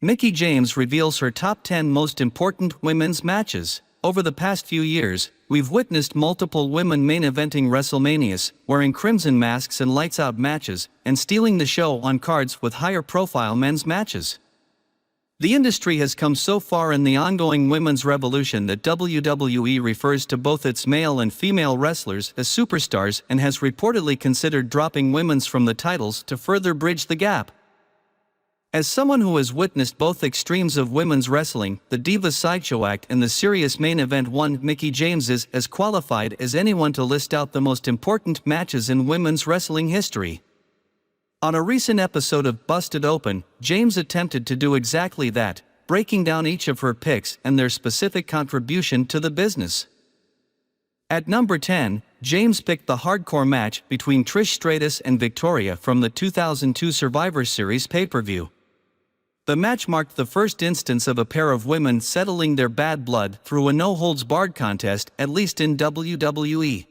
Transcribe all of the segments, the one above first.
Mickie James reveals her top 10 most important women's matches. Over the past few years, we've witnessed multiple women main eventing WrestleManias, wearing crimson masks and lights-out matches, and stealing the show on cards with higher-profile men's matches. The industry has come so far in the ongoing women's revolution that WWE refers to both its male and female wrestlers as superstars and has reportedly considered dropping women's from the titles to further bridge the gap. As someone who has witnessed both extremes of women's wrestling, the Divas sideshow act and the serious main event one, Mickie James is as qualified as anyone to list out the most important matches in women's wrestling history. On a recent episode of Busted Open, James attempted to do exactly that, breaking down each of her picks and their specific contribution to the business. At number 10, James picked the hardcore match between Trish Stratus and Victoria from the 2002 Survivor Series pay-per-view. The match marked the first instance of a pair of women settling their bad blood through a no-holds-barred contest, at least in WWE.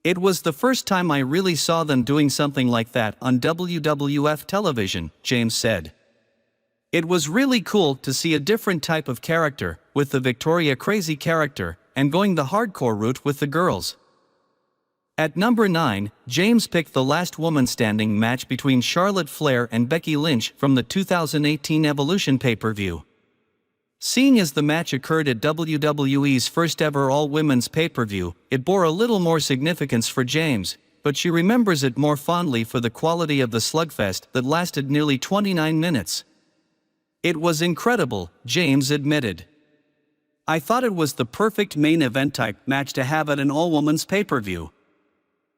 It was the first time I really saw them doing something like that on WWF television, James said. It was really cool to see a different type of character, with the Victoria crazy character, and going the hardcore route with the girls. At number 9, James picked the last woman standing match between Charlotte Flair and Becky Lynch from the 2018 Evolution pay-per-view. Seeing as the match occurred at WWE's first ever all-women's pay-per-view, it bore a little more significance for James, but she remembers it more fondly for the quality of the slugfest that lasted nearly 29 minutes. It was incredible, James admitted. I thought it was the perfect main event type match to have at an all-women's pay-per-view.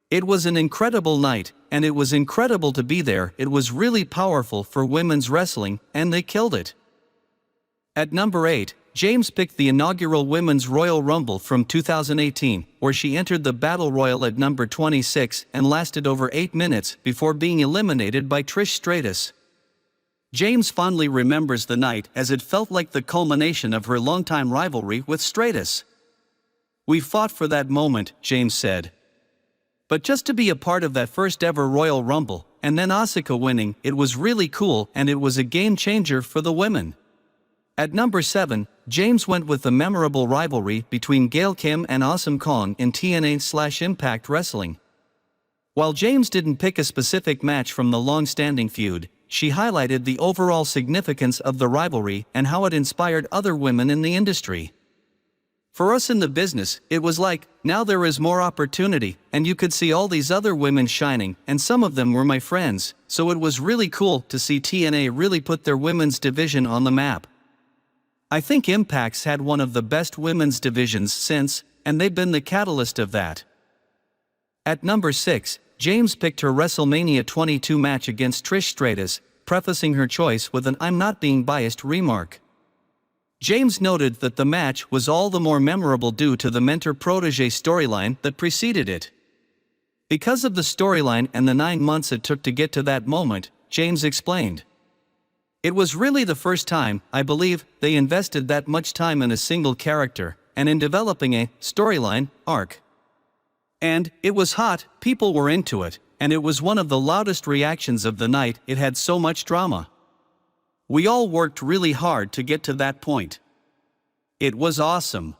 It was an incredible night, and it was incredible to be there. It was really powerful for women's wrestling, and they killed it. At number 8, James picked the inaugural Women's Royal Rumble from 2018, where she entered the Battle Royal at number 26 and lasted over 8 minutes before being eliminated by Trish Stratus. James fondly remembers the night as it felt like the culmination of her longtime rivalry with Stratus. "We fought for that moment," James said. "But just to be a part of that first ever Royal Rumble, and then Asuka winning, it was really cool, and it was a game changer for the women." At number 7, James went with the memorable rivalry between Gail Kim and Awesome Kong in TNA/Impact Wrestling. While James didn't pick a specific match from the long-standing feud, she highlighted the overall significance of the rivalry and how it inspired other women in the industry. "For us in the business, it was like, now there is more opportunity, and you could see all these other women shining, and some of them were my friends, so it was really cool to see TNA really put their women's division on the map. I think Impact's had one of the best women's divisions since, and they've been the catalyst of that." At number 6, James picked her WrestleMania 22 match against Trish Stratus, prefacing her choice with an "I'm not being biased" remark. James noted that the match was all the more memorable due to the mentor-protege storyline that preceded it. Because of the storyline and the 9 months it took to get to that moment, James explained, "It was really the first time, I believe, they invested that much time in a single character, and in developing a storyline arc. And it was hot, people were into it, and it was one of the loudest reactions of the night. It had so much drama. We all worked really hard to get to that point. It was awesome."